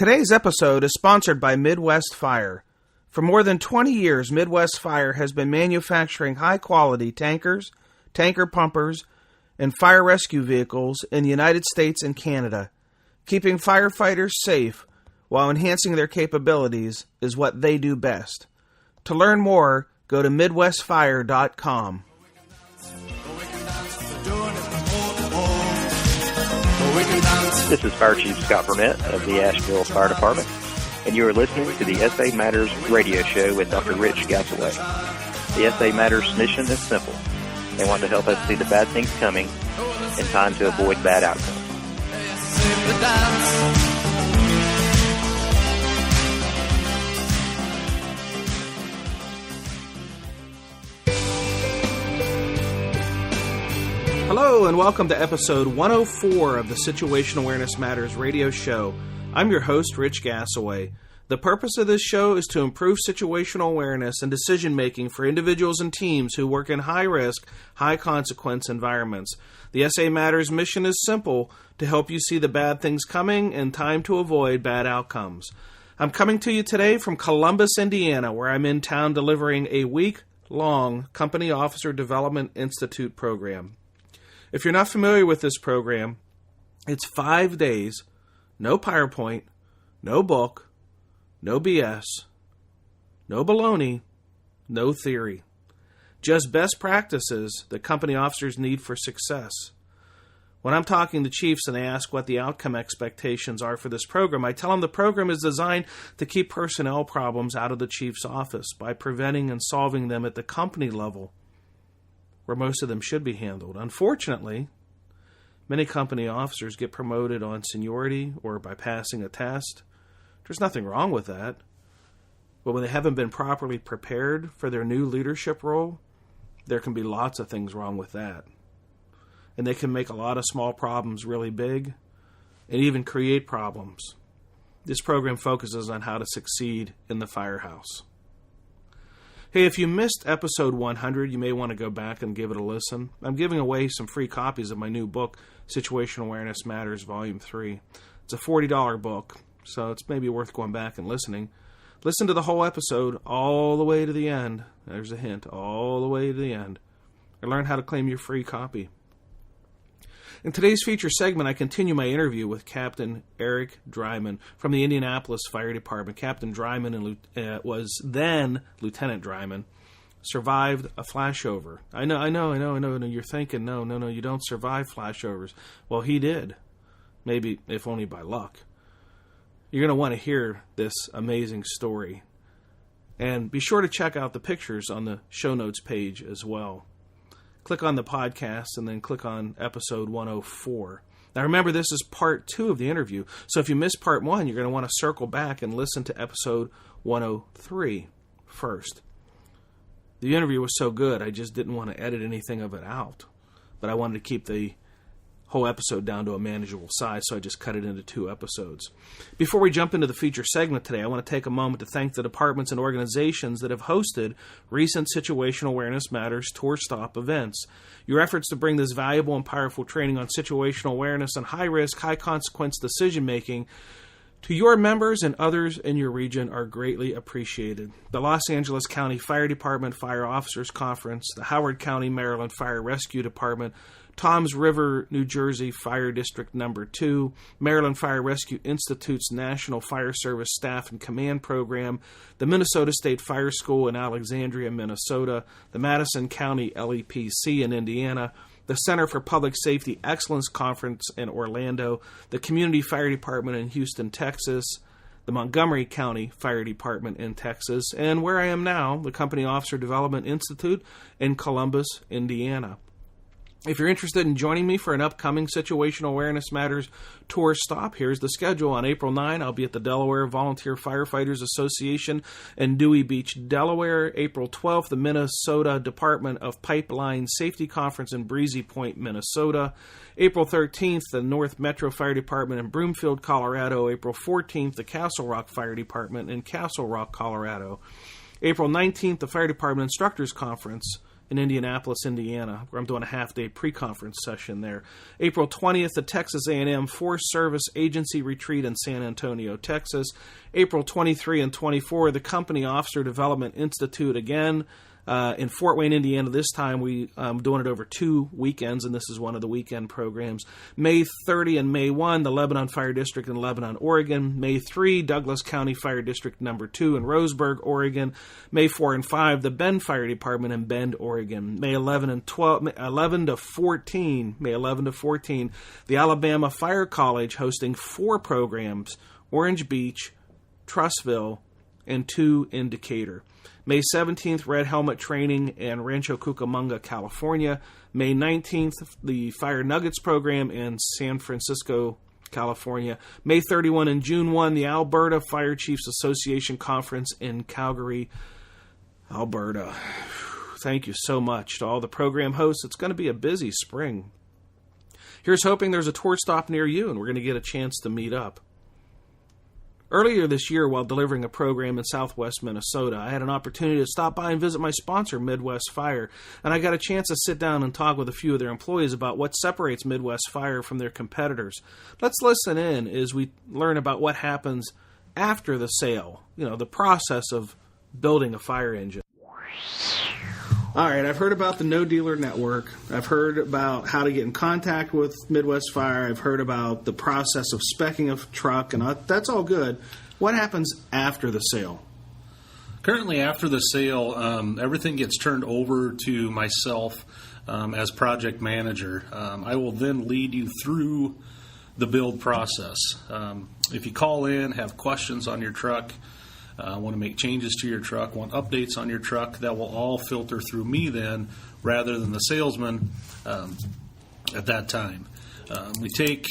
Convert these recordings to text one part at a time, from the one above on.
Today's episode is sponsored by Midwest Fire. For more than 20 years, Midwest Fire has been manufacturing high-quality tankers, tanker pumpers, and fire rescue vehicles in the United States and Canada. Keeping firefighters safe while enhancing their capabilities is what they do best. To learn more, go to MidwestFire.com. This is Fire Chief Scott Burnett of the Asheville Fire Department, and you are listening to the SA Matters radio show with Dr. Rich Gassaway. The SA Matters mission is simple. They want to help us see the bad things coming in time to avoid bad outcomes. Hello and welcome to episode 104 of the Situational Awareness Matters radio show. I'm your host, Rich Gassaway. The purpose of this show is to improve situational awareness and decision-making for individuals and teams who work in high-risk, high-consequence environments. The SA Matters mission is simple: to help you see the bad things coming and time to avoid bad outcomes. I'm coming to you today from Columbus, Indiana, where I'm in town delivering a week-long Company Officer Development Institute program. If you're not familiar with this program, it's 5 days, no PowerPoint, no book, no BS, no baloney, no theory. Just best practices that company officers need for success. When I'm talking to chiefs and they ask what the outcome expectations are for this program, I tell them the program is designed to keep personnel problems out of the chief's office by preventing and solving them at the company level, where most of them should be handled. Unfortunately, many company officers get promoted on seniority or by passing a test. There's nothing wrong with that. But when they haven't been properly prepared for their new leadership role, there can be lots of things wrong with that. And they can make a lot of small problems really big and even create problems. This program focuses on how to succeed in the firehouse. Hey, if you missed episode 100, you may want to go back and give it a listen. I'm giving away some free copies of my new book, Situational Awareness Matters, Volume 3. It's a $40 book, so it's maybe worth going back and listening. Listen to the whole episode all the way to the end. There's a hint, all the way to the end. And learn how to claim your free copy. In today's feature segment, I continue my interview with Captain Eric Dreiman from the Indianapolis Fire Department. Captain Dreiman was then Lieutenant Dreiman, survived a flashover. I know. You're thinking, no, you don't survive flashovers. Well, he did. Maybe, if only by luck. You're going to want to hear this amazing story. And be sure to check out the pictures on the show notes page as well. Click on the podcast and then click on episode 104. Now remember, this is part 2 of the interview. So if you missed part 1, you're going to want to circle back and listen to episode 103 first. The interview was so good, I just didn't want to edit anything of it out. But I wanted to keep the whole episode down to a manageable size, so I just cut it into 2 episodes. Before we jump into the feature segment today, I want to take a moment to thank the departments and organizations that have hosted recent Situational Awareness Matters tour stop events. Your efforts to bring this valuable and powerful training on situational awareness and high-risk, high-consequence decision-making to your members and others in your region are greatly appreciated. The Los Angeles County Fire Department Fire Officers Conference, the Howard County, Maryland Fire Rescue Department, Toms River, New Jersey Fire District No. 2, Maryland Fire Rescue Institute's National Fire Service Staff and Command Program, the Minnesota State Fire School in Alexandria, Minnesota, the Madison County LEPC in Indiana, the Center for Public Safety Excellence Conference in Orlando, the Community Fire Department in Houston, Texas, the Montgomery County Fire Department in Texas, and where I am now, the Company Officer Development Institute in Columbus, Indiana. If you're interested in joining me for an upcoming Situational Awareness Matters tour stop, here's the schedule. On April 9, I'll be at the Delaware Volunteer Firefighters Association in Dewey Beach, Delaware. April 12th, the Minnesota Department of Pipeline Safety Conference in Breezy Point, Minnesota. April 13th, the North Metro Fire Department in Broomfield, Colorado. April 14th, the Castle Rock Fire Department in Castle Rock, Colorado. April 19th, the Fire Department Instructors Conference in Indianapolis, Indiana, where I'm doing a half-day pre-conference session there. April 20th, the Texas A&M Forest Service Agency Retreat in San Antonio, Texas. April 23 and 24, the Company Officer Development Institute again in Fort Wayne, Indiana. This time we doing it over 2 weekends, and this is one of the weekend programs. May 30 and May 1, the Lebanon Fire District in Lebanon, Oregon. May 3, Douglas County Fire District number 2 in Roseburg, Oregon. May 4 and 5, the Bend Fire Department in Bend, Oregon. May 11 to 14, the Alabama Fire College hosting 4 programs: Orange Beach, Trussville, and 2 in Decatur. May 17th, Red Helmet Training in Rancho Cucamonga, California. May 19th, the Fire Nuggets program in San Francisco, California. May 31 and June 1, the Alberta Fire Chiefs Association Conference in Calgary, Alberta. Thank you so much to all the program hosts. It's going to be a busy spring. Here's hoping there's a tour stop near you and we're going to get a chance to meet up. Earlier this year, while delivering a program in southwest Minnesota, I had an opportunity to stop by and visit my sponsor, Midwest Fire, and I got a chance to sit down and talk with a few of their employees about what separates Midwest Fire from their competitors. Let's listen in as we learn about what happens after the sale, the process of building a fire engine. All right, I've heard about the No Dealer Network. I've heard about how to get in contact with Midwest Fire. I've heard about the process of speccing a truck, and that's all good. What happens after the sale? Currently, after the sale, everything gets turned over to myself as project manager. I will then lead you through the build process. If you call in, have questions on your truck, want to make changes to your truck, want updates on your truck, that will all filter through me then rather than the salesman at that time. We take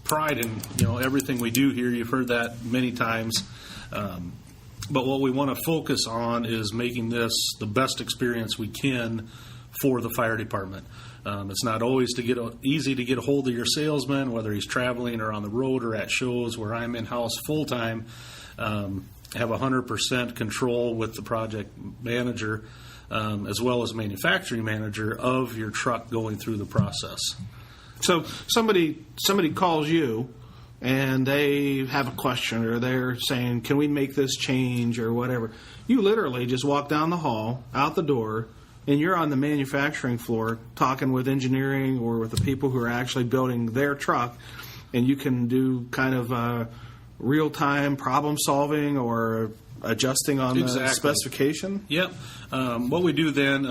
pride in everything we do here. You've heard that many times. But what we want to focus on is making this the best experience we can for the fire department. It's not always easy to get a hold of your salesman, whether he's traveling or on the road or at shows, where I'm in-house full-time. Have 100% control with the project manager as well as manufacturing manager of your truck going through the process. So somebody calls you and they have a question, or they're saying, can we make this change or whatever. You literally just walk down the hall, out the door, and you're on the manufacturing floor talking with engineering or with the people who are actually building their truck, and you can do kind of real-time problem solving or adjusting on the specification? Yep. What we do then,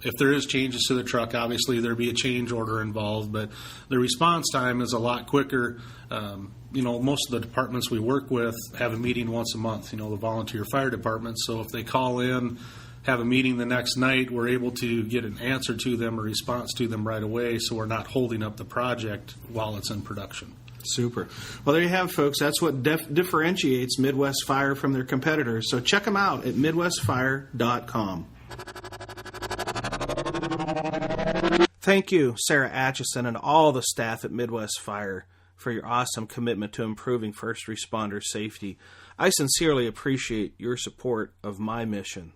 if there is changes to the truck, obviously there'd be a change order involved, but the response time is a lot quicker. Most of the departments we work with have a meeting once a month, the volunteer fire departments. So if they call in, have a meeting the next night, we're able to get an answer to them, a response to them right away, so we're not holding up the project while it's in production. Super. Well, there you have it, folks. That's what differentiates Midwest Fire from their competitors. So check them out at MidwestFire.com. Thank you, Sarah Atchison, and all the staff at Midwest Fire for your awesome commitment to improving first responder safety. I sincerely appreciate your support of my mission.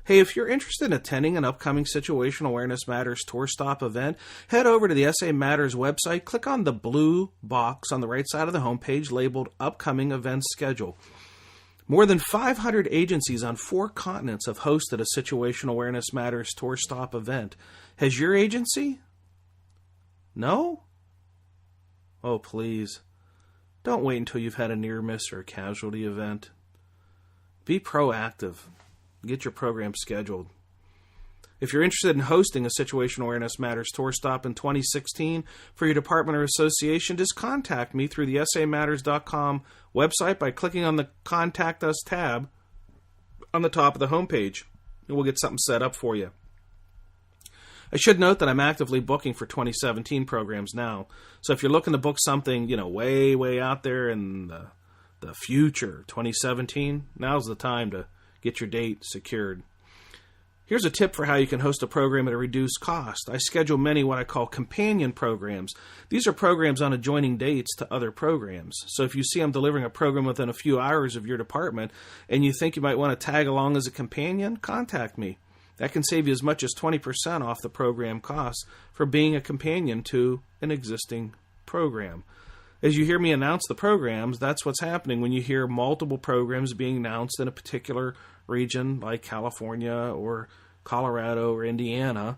Hey, if you're interested in attending an upcoming Situational Awareness Matters Tour Stop event, head over to the SA Matters website, click on the blue box on the right side of the homepage labeled Upcoming Events Schedule. More than 500 agencies on 4 continents have hosted a Situational Awareness Matters Tour Stop event. Has your agency? No? Oh, please. Don't wait until you've had a near miss or a casualty event. Be proactive. Get your program scheduled. If you're interested in hosting a Situational Awareness Matters Tour Stop in 2016 for your department or association, just contact me through the samatters.com website by clicking on the Contact Us tab on the top of the homepage, and we'll get something set up for you. I should note that I'm actively booking for 2017 programs now, so if you're looking to book something, way, way out there in the future, 2017, now's the time to get your date secured. Here's a tip for how you can host a program at a reduced cost. I schedule many what I call companion programs. These are programs on adjoining dates to other programs. So if you see I'm delivering a program within a few hours of your department and you think you might want to tag along as a companion, contact me. That can save you as much as 20% off the program costs for being a companion to an existing program. As you hear me announce the programs, that's what's happening when you hear multiple programs being announced in a particular region like California or Colorado or Indiana.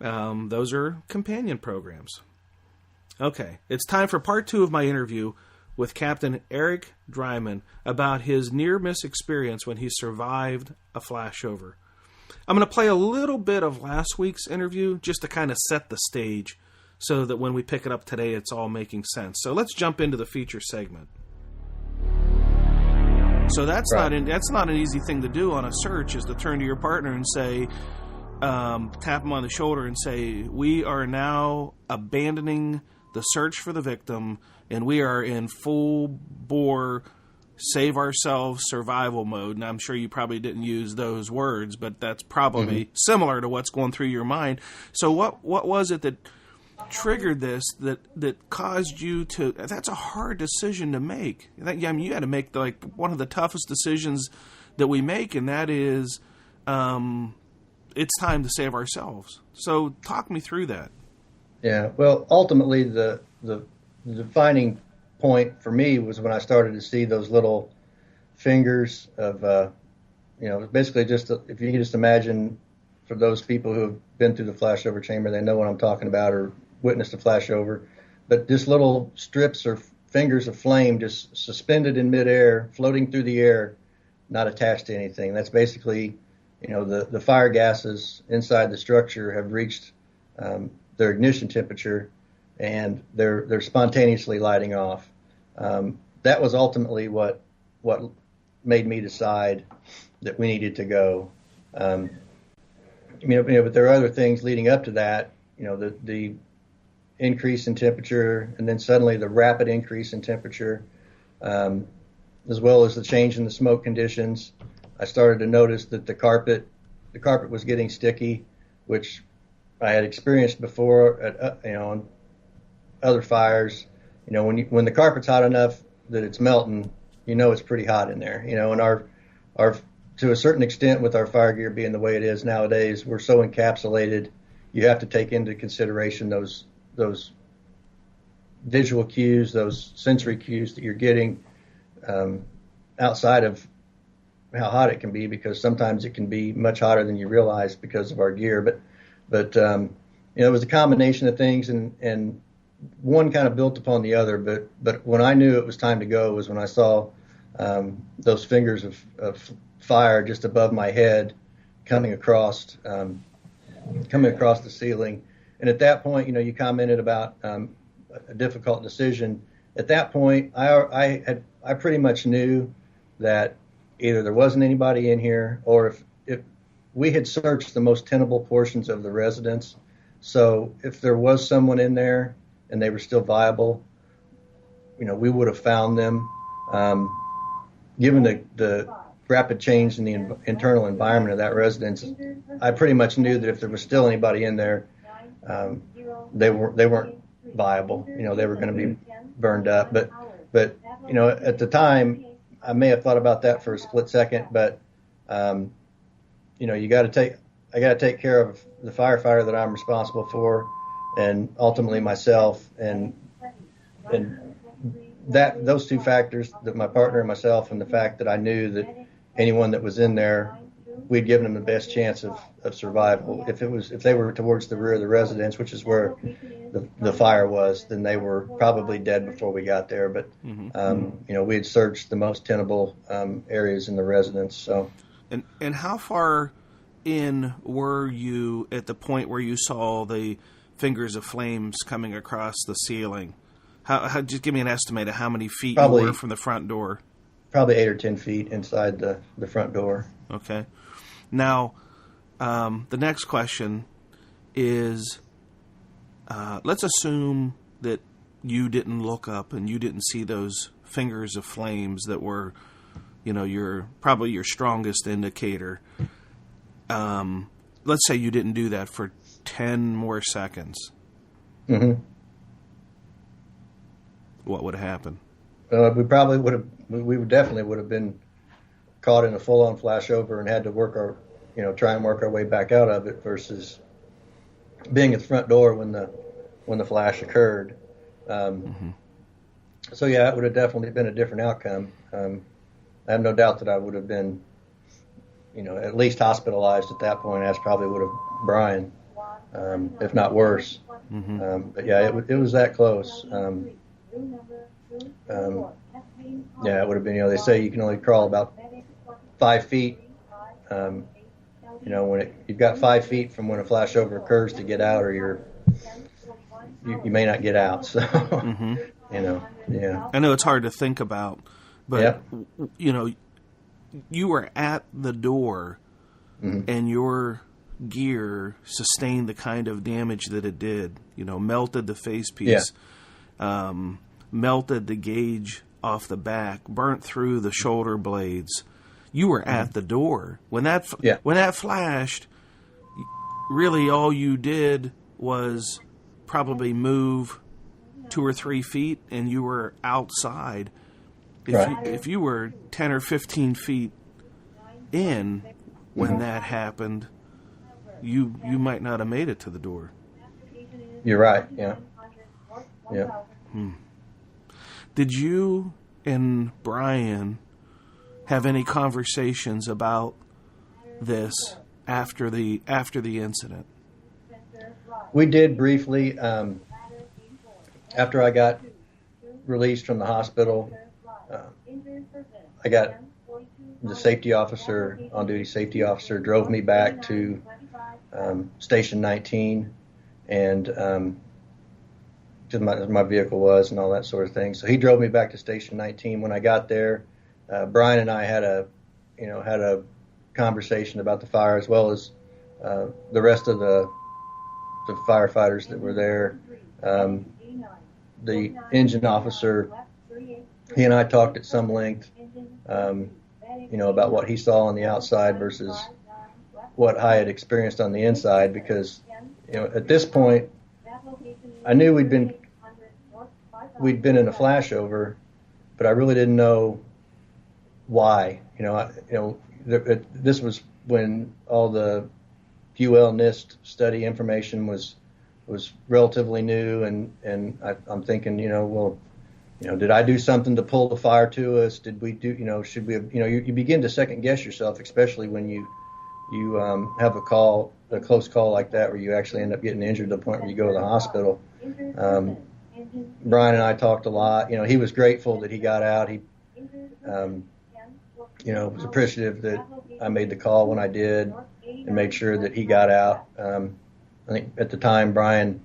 Those are companion programs. Okay, it's time for part 2 of my interview with Captain Eric Dreiman about his near-miss experience when he survived a flashover. I'm going to play a little bit of last week's interview just to kind of set the stage so that when we pick it up today, it's all making sense. So let's jump into the feature segment. So that's not an easy thing to do on a search, is to turn to your partner and say, tap him on the shoulder and say, we are now abandoning the search for the victim, and we are in full bore save ourselves survival mode. And I'm sure you probably didn't use those words, but that's probably similar to what's going through your mind. So what was it that triggered this, that caused you to? That's a hard decision to make. I mean, you had to make one of the toughest decisions that we make, and that is it's time to save ourselves. So talk me through that. Yeah, well, ultimately the defining point for me was when I started to see those little fingers of basically just if you can just imagine, for those people who have been through the flashover chamber, they know what I'm talking about or witnessed a flashover, but just little strips or fingers of flame just suspended in midair, floating through the air, not attached to anything. That's basically, the fire gases inside the structure have reached their ignition temperature, and they're spontaneously lighting off. That was ultimately what made me decide that we needed to go. But there are other things leading up to that. The increase in temperature, and then suddenly the rapid increase in temperature, as well as the change in the smoke conditions. I started to notice that the carpet was getting sticky, which I had experienced before at on other fires. When the carpet's hot enough that it's melting, it's pretty hot in there. And our to a certain extent, with our fire gear being the way it is nowadays, we're so encapsulated. You have to take into consideration those visual cues, those sensory cues that you're getting outside of how hot it can be, because sometimes it can be much hotter than you realize because of our gear. But it was a combination of things, and one kind of built upon the other. But when I knew it was time to go was when I saw those fingers of fire just above my head coming across the ceiling. And at that point, you commented about a difficult decision. At that point, I pretty much knew that either there wasn't anybody in here, or if we had searched the most tenable portions of the residence. So if there was someone in there and they were still viable, we would have found them. Given the rapid change in the internal environment of that residence, I pretty much knew that if there was still anybody in there, they weren't viable. They were going to be burned up. But at the time, I may have thought about that for a split second. But I got to take care of the firefighter that I'm responsible for, and ultimately myself, and that those two factors, that my partner and myself, and the fact that I knew that anyone that was in there, we'd given them the best chance of survival. If they were towards the rear of the residence, which is where the fire was, then they were probably dead before we got there. But we had searched the most tenable areas in the residence. So, and how far in were you at the point where you saw the fingers of flames coming across the ceiling? How just give me an estimate of how many feet you were from the front door. Probably 8 or 10 feet inside the front door. Okay. Now, the next question is, let's assume that you didn't look up and you didn't see those fingers of flames that were, probably your strongest indicator. Let's say you didn't do that for 10 more seconds. Mm-hmm. What would happen? We definitely would have been caught in a full-on flashover and had to work our try and work our way back out of it versus being at the front door when the flash occurred. So yeah, it would have definitely been a different outcome. I have no doubt that I would have been, at least hospitalized at that point, as probably would have Brian, if not worse. But yeah, it was that close. Yeah, it would have been. They say you can only crawl about 5 feet. When you've got 5 feet from when a flashover occurs to get out, or you may not get out. So, yeah. I know it's hard to think about, but you were at the door, and your gear sustained the kind of damage that it did. Melted the facepiece, melted the gauge off the back, burnt through the shoulder blades. You were at the door when that flashed. Really, all you did was probably move 2 or 3 feet, and you were outside. If you were 10 or 15 feet in when that happened, you might not have made it to the door. You're right. Yeah. Did you and Brian have any conversations about this after the incident? We did briefly. After I got released from the hospital, I got the safety officer, on-duty safety officer, drove me back to Station 19, and to my vehicle was and all that sort of thing. So he drove me back to Station 19. When I got there, Brian and I had a conversation about the fire, as well as the rest of the firefighters that were there. The engine officer, he and I talked at some length, about what he saw on the outside versus what I had experienced on the inside, because, at this point, I knew we'd been in a flashover, but I really didn't know why. This was when all the UL NIST study information was relatively new, and I'm thinking, did I do something to pull the fire to us? Did we do, should we have, you begin to second guess yourself, especially when you have a close call like that, where you actually end up getting injured to the point where you go to the hospital. Brian and I talked a lot. He was grateful that he got out. He, was appreciative that I made the call when I did and made sure that he got out. I think at the time, Brian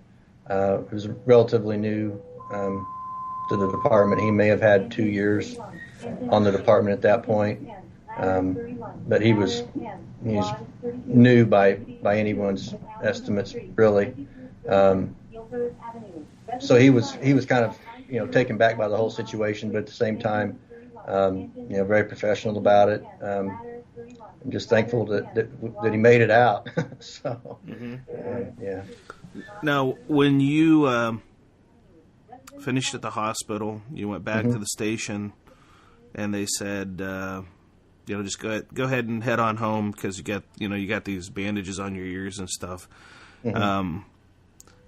was relatively new to the department. He may have had 2 years on the department at that point, but he's new by anyone's estimates, really. So he was kind of taken back by the whole situation, but at the same time, very professional about it. I'm just thankful that he made it out. So, yeah. Now, when you finished at the hospital, you went back to the station, and they said, just go ahead and head on home because you got these bandages on your ears and stuff.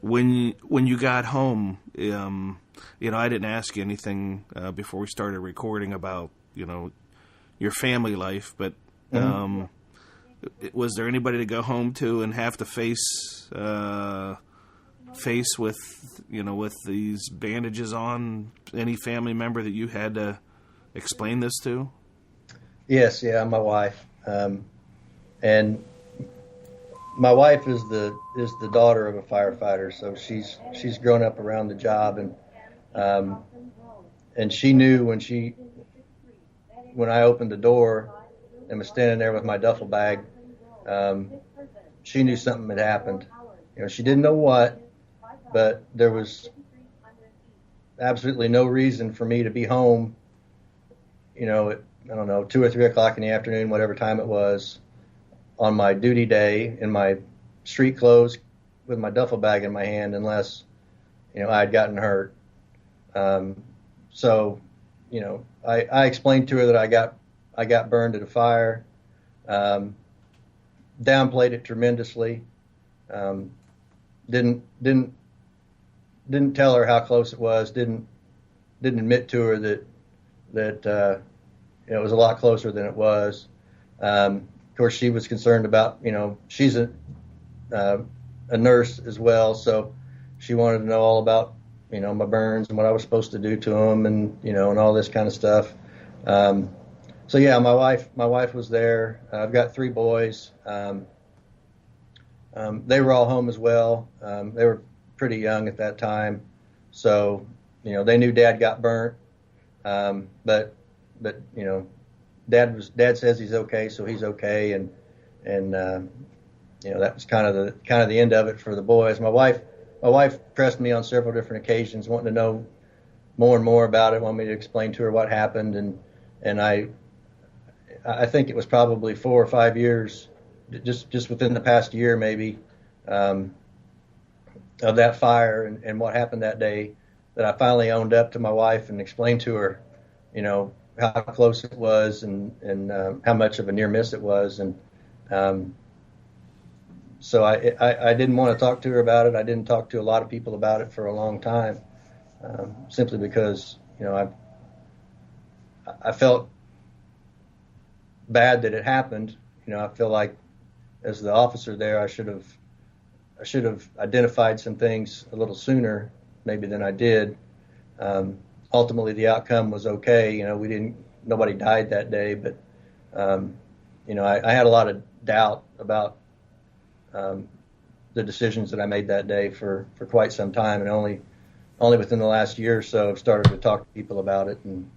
When you got home, I didn't ask you anything before we started recording about your family life, but was there anybody to go home to and have to face with with these bandages on? Any family member that you had to explain this to? Yes, yeah, my wife, and my wife is the daughter of a firefighter, so she's grown up around the job, and she knew when I opened the door and was standing there with my duffel bag, she knew something had happened. She didn't know what, but there was absolutely no reason for me to be home, at, 2 or 3 o'clock in the afternoon, whatever time it was, on my duty day in my street clothes with my duffel bag in my hand, unless, I had gotten hurt. So, I explained to her that I got burned at a fire. downplayed it tremendously. Didn't tell her how close it was. Didn't admit to her that it was a lot closer than it was. Of course, she was concerned about, she's a nurse as well, so she wanted to know all about, my burns and what I was supposed to do to them, and and all this kind of stuff. So yeah, my wife was there. I've got 3 boys. They were all home as well. They were pretty young at that time, so they knew Dad got burnt. But Dad says he's okay, so he's okay, and that was kind of the end of it for the boys. My wife pressed me on several different occasions, wanting to know more and more about it, wanted me to explain to her what happened, and I think it was probably 4 or 5 years, just within the past year maybe, of that fire and what happened that day, that I finally owned up to my wife and explained to her, how close it was and how much of a near miss it was. And so I didn't want to talk to her about it. I didn't talk to a lot of people about it for a long time, simply because, I felt bad that it happened. I feel like as the officer there, I should have identified some things a little sooner maybe than I did. Ultimately, the outcome was okay. Nobody died that day, but I had a lot of doubt about the decisions that I made that day for quite some time, and only within the last year or so I've started to talk to people about it, and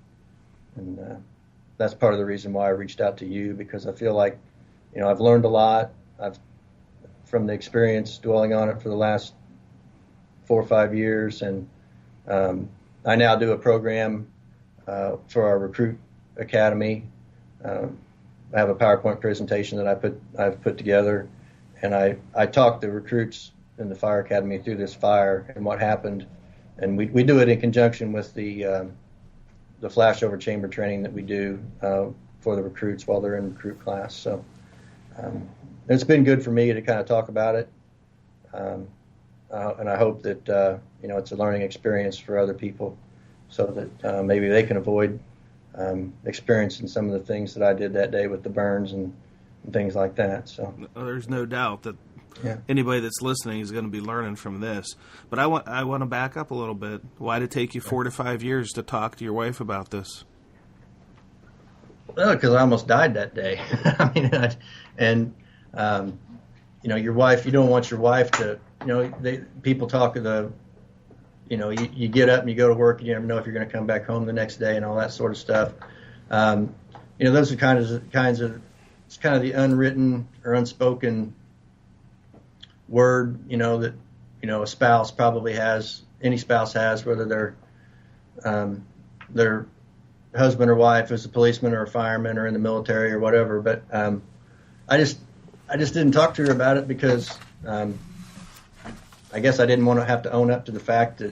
that's part of the reason why I reached out to you, because I feel like I've learned a lot. From the experience dwelling on it for the last 4 or 5 years, and I now do a program for our recruit academy. I have a PowerPoint presentation that I've put together, and I talk the recruits in the fire academy through this fire and what happened, and we do it in conjunction with the flashover chamber training that we do for the recruits while they're in recruit class. So it's been good for me to kind of talk about it, and I hope that it's a learning experience for other people, so that maybe they can avoid experiencing some of the things that I did that day with the burns and things like that. So there's no doubt that anybody that's listening is going to be learning from this. But I want to back up a little bit. Why did it take you 4 to 5 years to talk to your wife about this? Well, because I almost died that day. Your wife, you don't want your wife to, people talk of the, you get up and you go to work and you never know if you're going to come back home the next day and all that sort of stuff. Those are kinds of, it's kind of the unwritten or unspoken word, that, a spouse probably has, any spouse has, whether their husband or wife is a policeman or a fireman or in the military or whatever. But I just didn't talk to her about it because I guess I didn't want to have to own up to the fact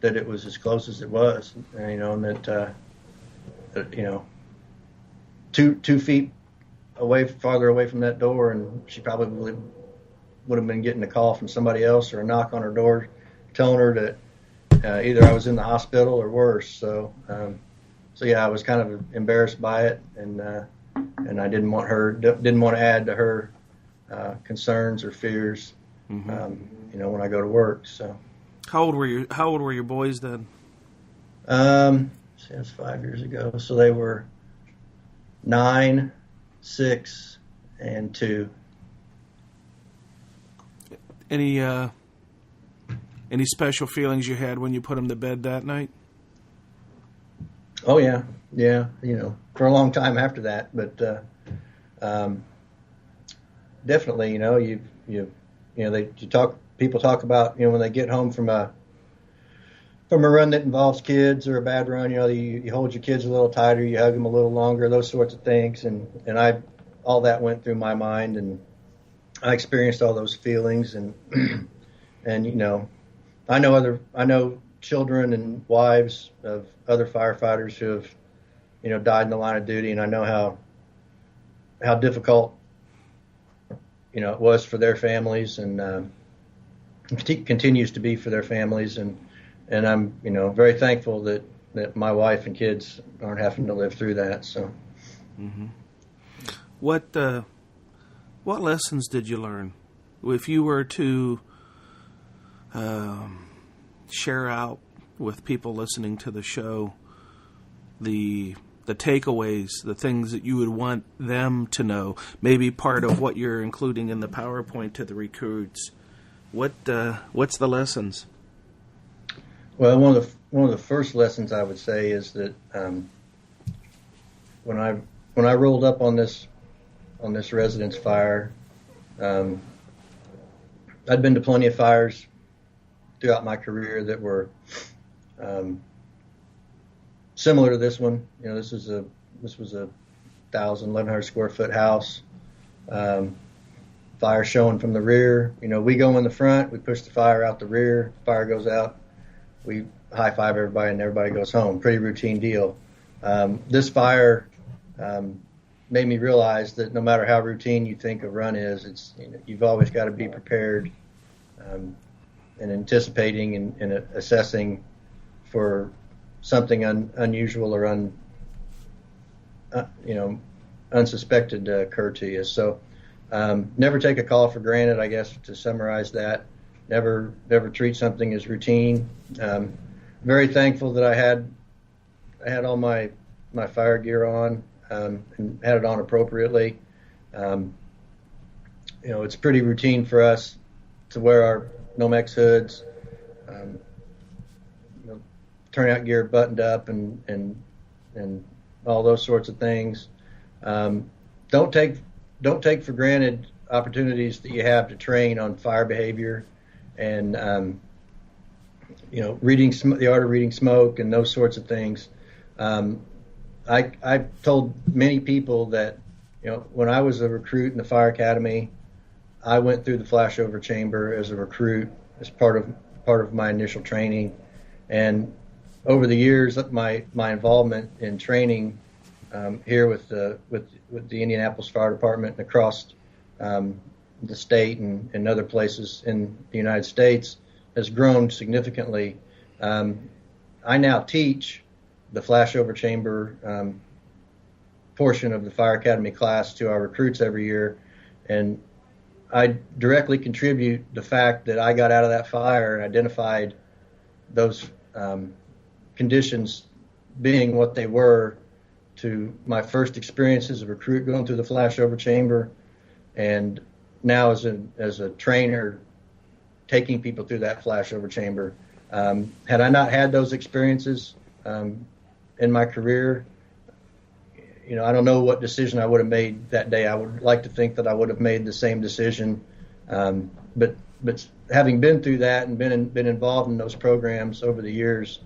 that it was as close as it was, and that 2 feet farther away from that door, and she probably would have been getting a call from somebody else or a knock on her door telling her that either I was in the hospital or worse. So yeah, I was kind of embarrassed by it, and I didn't want to add to her concerns or fears, when I go to work. So, how old were your boys then? That's 5 years ago. So they were 9, 6, and 2. Any special feelings you had when you put them to bed that night? Oh yeah, for a long time after that. But definitely, people talk about, when they get home from a run that involves kids or a bad run, you hold your kids a little tighter, you hug them a little longer, those sorts of things, and all that went through my mind, and I experienced all those feelings, and I know children and wives of other firefighters who have died in the line of duty, and I know how difficult it was for their families, and continues to be for their families, and I'm very thankful that my wife and kids aren't having to live through that. So, what lessons did you learn? If you were to share out with people listening to the show the takeaways, the things that you would want them to know, maybe part of what you're including in the PowerPoint to the recruits, what's the lessons? Well, one of the first lessons I would say is that when I rolled up on this residence fire, I'd been to plenty of fires throughout my career that were similar to this one. This was a 1,100 square foot house. Fire showing from the rear. We go in the front, we push the fire out the rear. Fire goes out, we high five everybody, and everybody goes home. Pretty routine deal. This fire made me realize that no matter how routine you think a run is, you've always got to be prepared and anticipating and assessing for something unusual or unsuspected to occur to you. So never take a call for granted, I guess, to summarize that. Never treat something as routine. Very thankful that I had all my fire gear on and had it on appropriately. It's pretty routine for us to wear our Nomex hoods, turnout gear buttoned up, and all those sorts of things. Don't take for granted opportunities that you have to train on fire behavior and reading the art of reading smoke and those sorts of things. I've told many people that when I was a recruit in the fire academy, I went through the flashover chamber as a recruit as part of my initial training, and over the years, my involvement in training here with the Indianapolis Fire Department and across the state and other places in the United States has grown significantly. I now teach the flashover chamber portion of the Fire Academy class to our recruits every year, and I directly contribute the fact that I got out of that fire and identified those conditions being what they were to my first experience as a recruit going through the flashover chamber, and now as a trainer taking people through that flashover chamber. Had I not had those experiences in my career, I don't know what decision I would have made that day. I would like to think that I would have made the same decision, but having been through that and been involved in those programs over the years,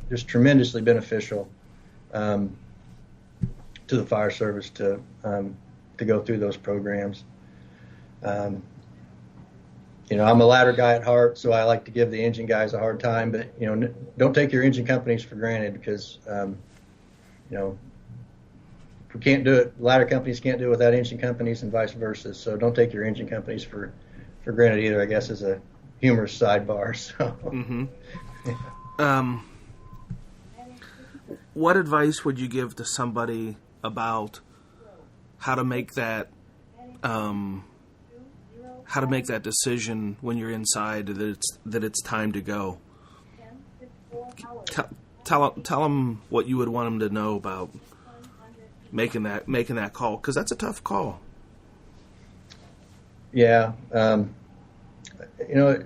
just tremendously beneficial to the fire service to go through those programs. I'm a ladder guy at heart, so I like to give the engine guys a hard time, but don't take your engine companies for granted, because we can't do it. Ladder companies can't do it without engine companies, and vice versa. So don't take your engine companies for granted either, I guess, as a humorous sidebar. So. Mm-hmm. What advice would you give to somebody about how to make that decision when you're inside that it's time to go? Tell them what you would want them to know about making that call, because that's a tough call. Yeah,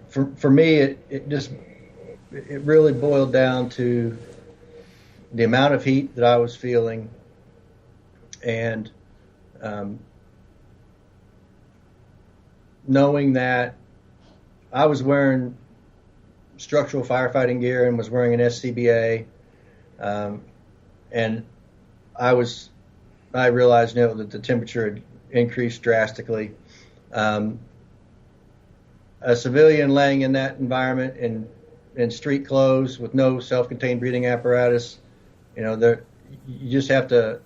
for me, it really boiled down to the amount of heat that I was feeling, and knowing that I was wearing structural firefighting gear and was wearing an SCBA, and I realized that the temperature had increased drastically. A civilian laying in that environment in street clothes with no self-contained breathing apparatus, you just have to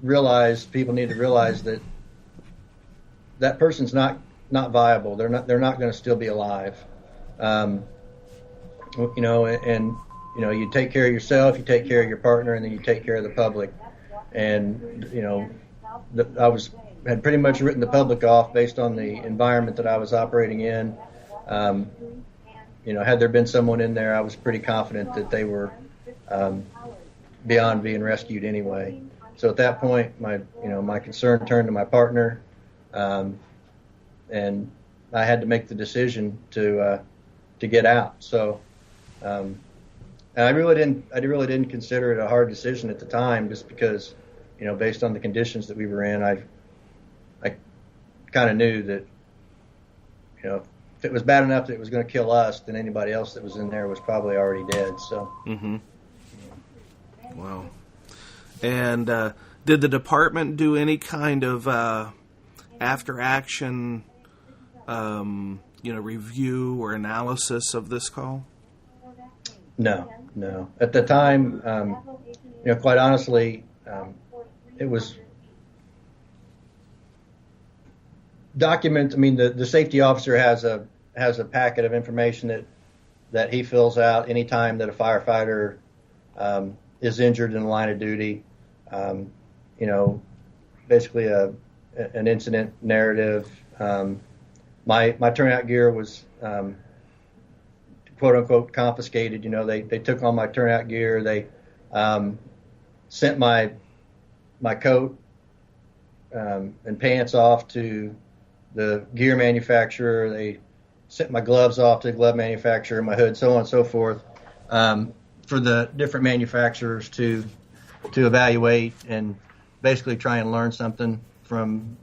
people need to realize that person's not viable. They're not going to still be alive. And you take care of yourself, you take care of your partner, and then you take care of the public. And I had pretty much written the public off based on the environment that I was operating in. Had there been someone in there, I was pretty confident that they were beyond being rescued anyway. So at that point, my concern turned to my partner, and I had to make the decision to get out. So, and I really didn't consider it a hard decision at the time, just because, based on the conditions that we were in, I kind of knew that, if it was bad enough that it was going to kill us, then anybody else that was in there was probably already dead. So. Mm-hmm. Wow. And did the department do any kind of after action, review or analysis of this call? No. At the time, quite honestly, it was document. I mean, the safety officer has a packet of information that he fills out anytime that a firefighter is injured in the line of duty. Basically an incident narrative. My turnout gear was quote unquote confiscated. They took all my turnout gear. They sent my coat and pants off to the gear manufacturer. They sent my gloves off to the glove manufacturer, my hood, so on and so forth, for the different manufacturers to evaluate and basically try and learn something from,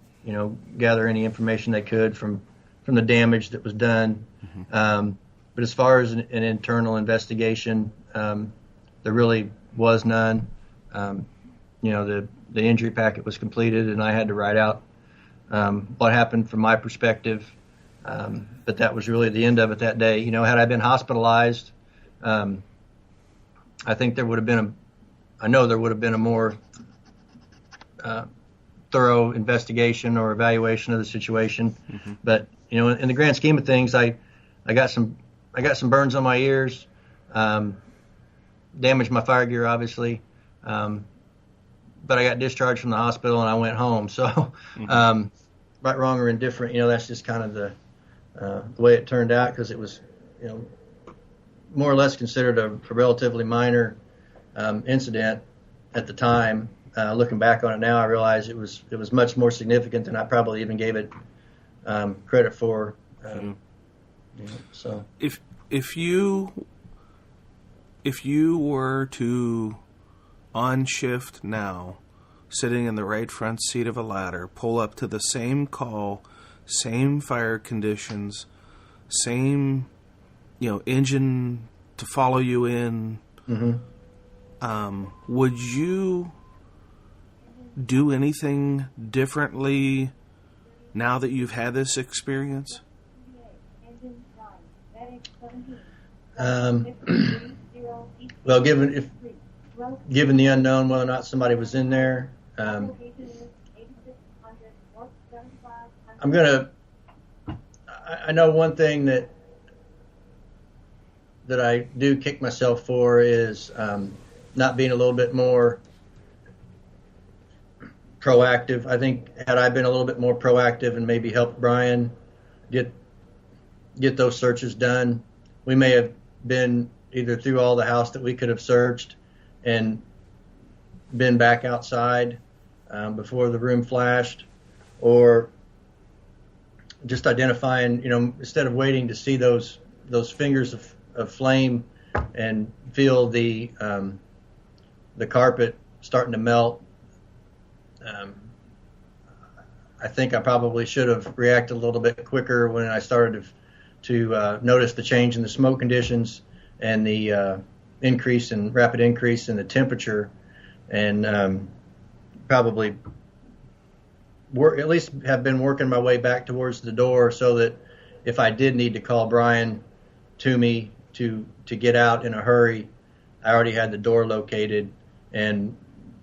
gather any information they could from the damage that was done. Mm-hmm. But as far as an internal investigation, there really was none. The injury packet was completed, and I had to write out what happened from my perspective. But that was really the end of it that day. Had I been hospitalized, I think there would have been a more thorough investigation or evaluation of the situation. Mm-hmm. But in the grand scheme of things, I got some burns on my ears, damaged my fire gear, obviously, but I got discharged from the hospital and I went home. So, mm-hmm. Right, wrong, or indifferent, that's just kind of the way it turned out, because it was, more or less considered a relatively minor incident at the time. Looking back on it now, I realize it was much more significant than I probably even gave it credit for. So if you were to, on shift now, sitting in the right front seat of a ladder, pull up to the same call, same fire conditions, same engine to follow you in, mm-hmm. Would you do anything differently now that you've had this experience? Well, given the unknown, whether or not somebody was in there, I know one thing that I do kick myself for is not being a little bit more proactive. I think had I been a little bit more proactive and maybe helped Brian get those searches done, we may have been either through all the house that we could have searched and been back outside before the room flashed, or just identifying, instead of waiting to see those fingers of flame and feel the carpet starting to melt. I think I probably should have reacted a little bit quicker when I started to notice the change in the smoke conditions and the rapid increase in the temperature, and probably at least have been working my way back towards the door, so that if I did need to call Brian to me to get out in a hurry, I already had the door located and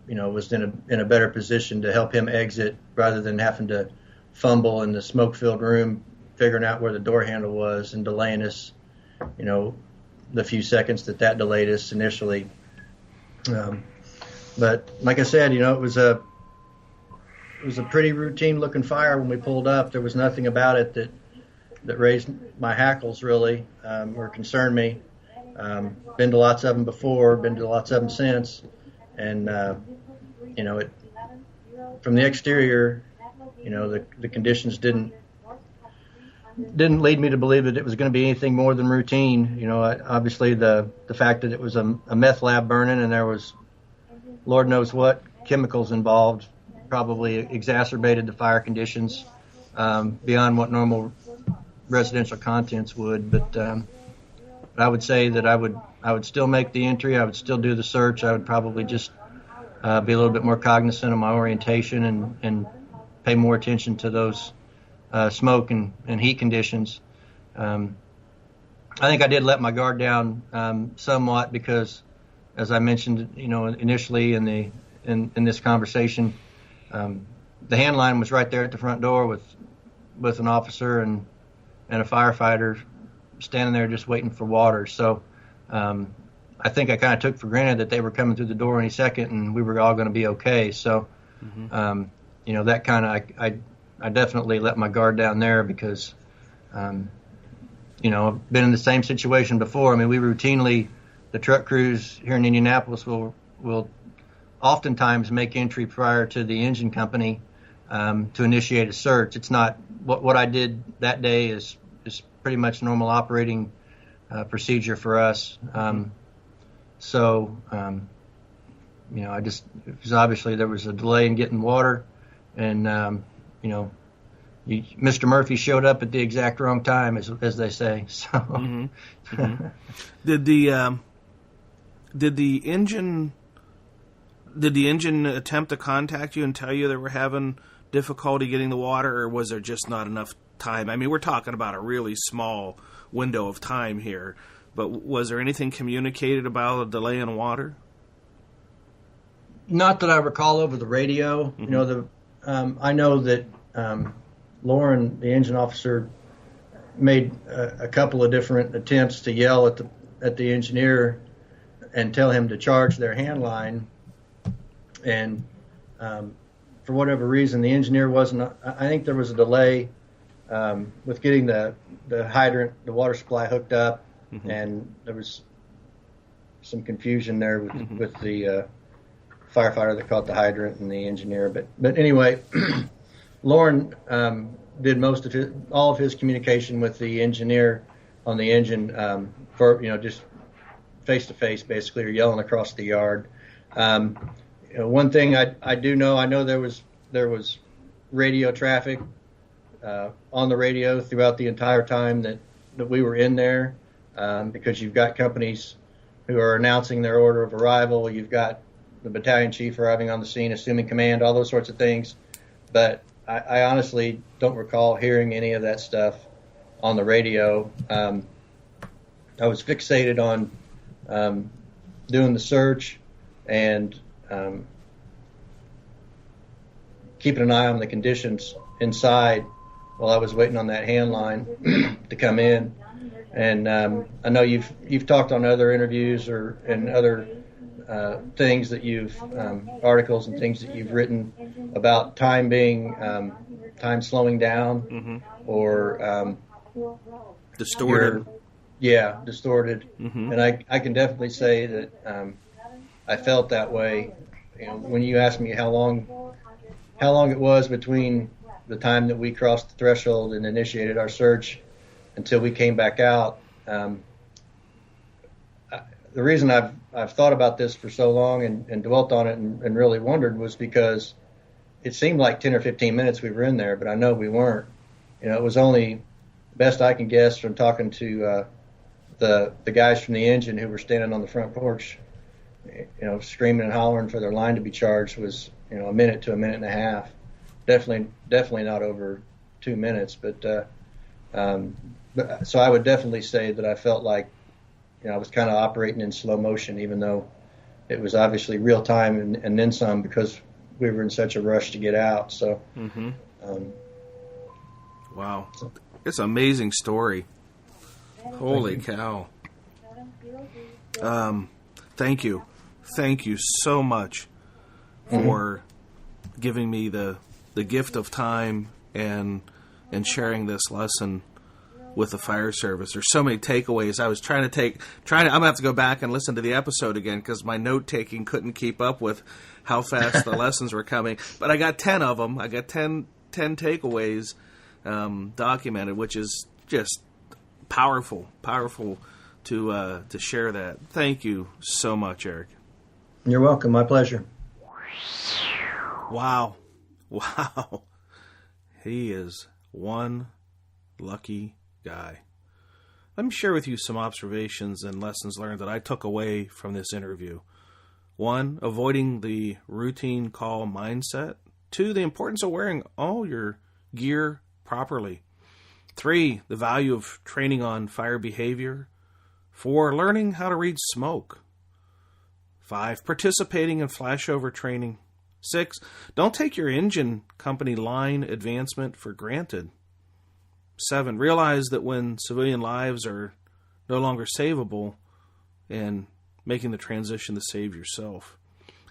was in a better position to help him exit rather than having to fumble in the smoke-filled room, figuring out where the door handle was and delaying us, the few seconds that delayed us initially. But like I said, it was a pretty routine-looking fire when we pulled up. There was nothing about it that raised my hackles really, or concerned me. Been to lots of them before, been to lots of them since, and it from the exterior, the conditions didn't lead me to believe that it was going to be anything more than routine. Obviously the fact that it was a meth lab burning and there was Lord knows what chemicals involved probably exacerbated the fire conditions beyond what normal residential contents would. But I would say that I would still make the entry. I would still do the search. I would probably just be a little bit more cognizant of my orientation and pay more attention to those smoke and heat conditions. I think I did let my guard down somewhat because, as I mentioned, initially in this conversation, the hand line was right there at the front door with an officer and a firefighter standing there just waiting for water. So I think I kind of took for granted that they were coming through the door any second and we were all going to be okay. So, that kind of, I definitely let my guard down there because, I've been in the same situation before. I mean, we routinely, the truck crews here in Indianapolis will oftentimes make entry prior to the engine company to initiate a search. It's not, what I did that day is pretty much normal operating procedure for us. Because obviously there was a delay in getting water, and Mr. Murphy showed up at the exact wrong time, as they say. So, Did the engine attempt to contact you and tell you they were having difficulty getting the water, or was there just not enough time? I mean, we're talking about a really small window of time here, but was there anything communicated about a delay in water? Not that I recall over the radio. I know that Lauren, the engine officer, made a couple of different attempts to yell at the engineer and tell him to charge their hand line, and for whatever reason, the engineer wasn't. I think there was a delay with getting the hydrant, the water supply hooked up, and there was some confusion there with the firefighter that caught the hydrant and the engineer. But anyway, Lauren did all of his communication with the engineer on the engine for just face to face basically, or yelling across the yard. One thing I do know, I know there was radio traffic on the radio throughout the entire time that we were in there, because you've got companies who are announcing their order of arrival. You've got the battalion chief arriving on the scene, assuming command, all those sorts of things. But I honestly don't recall hearing any of that stuff on the radio. I was fixated on doing the search and keeping an eye on the conditions inside while I was waiting on that hand line to come in. And I know you've talked on other interviews and other things that articles and things that you've written about time slowing down, or distorted. Distorted. And I can definitely say that I felt that way. When you asked me how long it was between the time that we crossed the threshold and initiated our search until we came back out. The reason I've thought about this for so long and dwelt on it and really wondered was because it seemed like 10 or 15 minutes we were in there, but I know we weren't. It was only, best I can guess from talking to the guys from the engine who were standing on the front porch, screaming and hollering for their line to be charged, was a minute to a minute and a half. Definitely not over 2 minutes, but so I would definitely say that I felt like I was kind of operating in slow motion, even though it was obviously real time and then some, because we were in such a rush to get out. So, wow, it's an amazing story. Holy cow! Thank you so much for giving me the gift of time and sharing this lesson with the fire service. There's so many takeaways. I was trying to I'm gonna have to go back and listen to the episode again because my note taking couldn't keep up with how fast the lessons were coming. But I got 10 of them. I got 10 takeaways documented, which is just powerful to share that. Thank you so much, Eric. You're welcome. My pleasure. Wow. He is one lucky guy. Let me share with you some observations and lessons learned that I took away from this interview. 1, avoiding the routine call mindset. 2, the importance of wearing all your gear properly. 3, the value of training on fire behavior. 4, learning how to read smoke. 5, participating in flashover training. 6, don't take your engine company line advancement for granted. 7, realize that when civilian lives are no longer savable and making the transition to save yourself.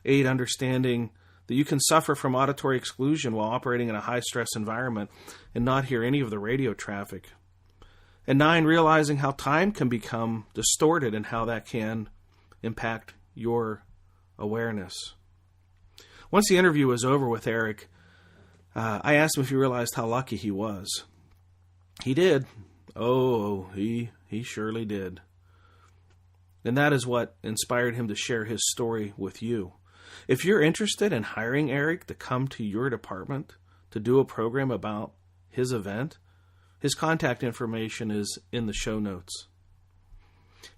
8, understanding that you can suffer from auditory exclusion while operating in a high-stress environment and not hear any of the radio traffic. And 9, realizing how time can become distorted and how that can impact your awareness. Once the interview was over with Eric, I asked him if he realized how lucky he was. He did. Oh, he surely did. And that is what inspired him to share his story with you. If you're interested in hiring Eric to come to your department to do a program about his event, his contact information is in the show notes.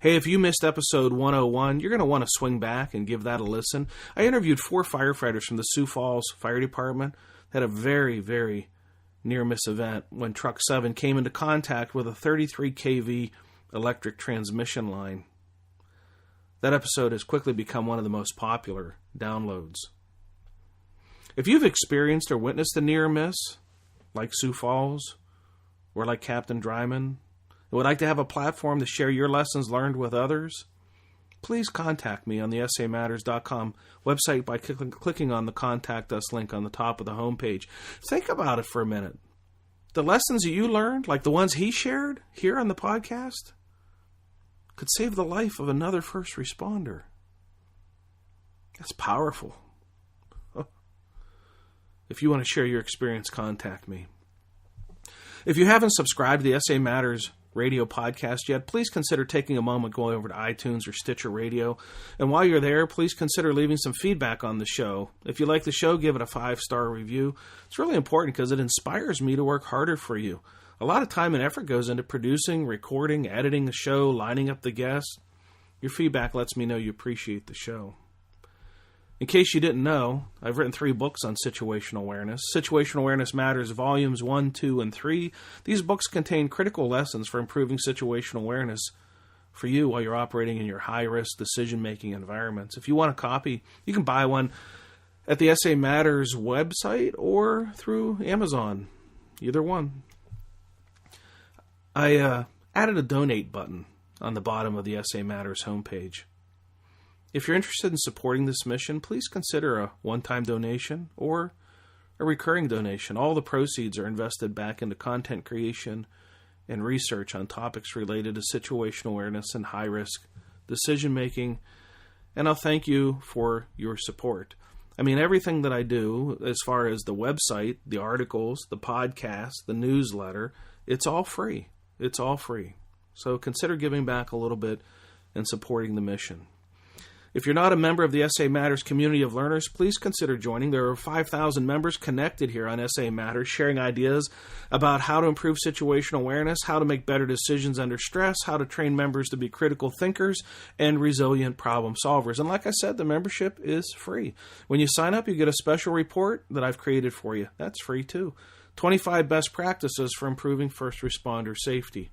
Hey, if you missed episode 101, you're going to want to swing back and give that a listen. I interviewed 4 firefighters from the Sioux Falls Fire Department. Had a very, very near-miss event when Truck 7 came into contact with a 33 kV electric transmission line. That episode has quickly become one of the most popular downloads. If you've experienced or witnessed a near-miss, like Sioux Falls, or like Captain Dreiman, and would like to have a platform to share your lessons learned with others, please contact me on the SAMatters.com website by clicking on the Contact Us link on the top of the homepage. Think about it for a minute. The lessons that you learned, like the ones he shared here on the podcast, could save the life of another first responder. That's powerful. If you want to share your experience, contact me. If you haven't subscribed to the SA Matters radio podcast yet, please consider taking a moment going over to iTunes or Stitcher Radio. And while you're there, please consider leaving some feedback on the show. If you like the show, give it a 5-star review. It's really important because it inspires me to work harder for you. A lot of time and effort goes into producing, recording, editing the show, lining up the guests. Your feedback lets me know you appreciate the show. In case you didn't know, I've written 3 books on situational awareness. Situational Awareness Matters, Volumes 1, 2, and 3. These books contain critical lessons for improving situational awareness for you while you're operating in your high-risk decision-making environments. If you want a copy, you can buy one at the SA Matters website or through Amazon. Either one. I added a donate button on the bottom of the SA Matters homepage. If you're interested in supporting this mission, please consider a one-time donation or a recurring donation. All the proceeds are invested back into content creation and research on topics related to situational awareness and high-risk decision-making. And I'll thank you for your support. I mean, everything that I do, as far as the website, the articles, the podcast, the newsletter, it's all free. It's all free. So consider giving back a little bit and supporting the mission. If you're not a member of the SA Matters community of learners, please consider joining. There are 5,000 members connected here on SA Matters, sharing ideas about how to improve situational awareness, how to make better decisions under stress, how to train members to be critical thinkers and resilient problem solvers. And like I said, the membership is free. When you sign up, you get a special report that I've created for you. That's free too. 25 best practices for improving first responder safety.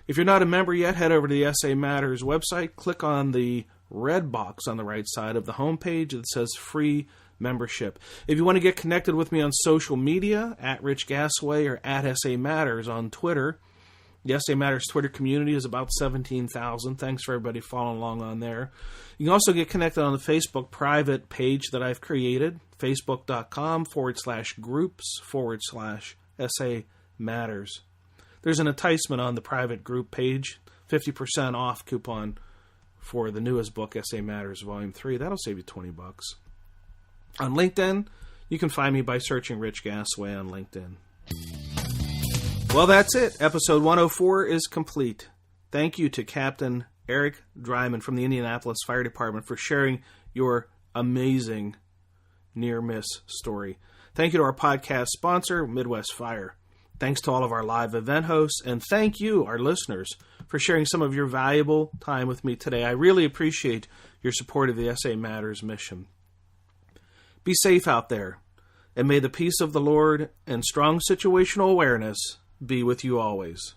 If you're not a member yet, head over to the SA Matters website, click on the red box on the right side of the homepage that says free membership. If you want to get connected with me on social media, at Rich Gasaway or at SA Matters on Twitter. The SA Matters Twitter community is about 17,000. Thanks for everybody following along on there. You can also get connected on the Facebook private page that I've created, facebook.com/groups/SA Matters. There's an enticement on the private group page, 50% off coupon for the newest book, SA Matters Volume 3. That'll save you $20. On LinkedIn, you can find me by searching Rich Gasaway on LinkedIn. Well, that's it. Episode 104 is complete. Thank you to Captain Eric Dreiman from the Indianapolis Fire Department for sharing your amazing near-miss story. Thank you to our podcast sponsor, Midwest Fire. Thanks to all of our live event hosts, and thank you, our listeners, for sharing some of your valuable time with me today. I really appreciate your support of the SA Matters mission. Be safe out there, and may the peace of the Lord and strong situational awareness be with you always.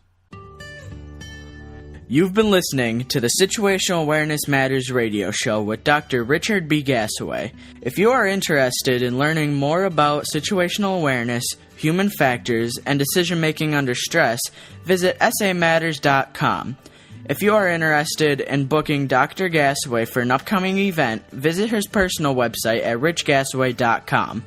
You've been listening to the Situational Awareness Matters radio show with Dr. Richard B. Gasaway. If you are interested in learning more about situational awareness, human factors, and decision-making under stress, visit samatters.com. If you are interested in booking Dr. Gasaway for an upcoming event, visit his personal website at richgasaway.com.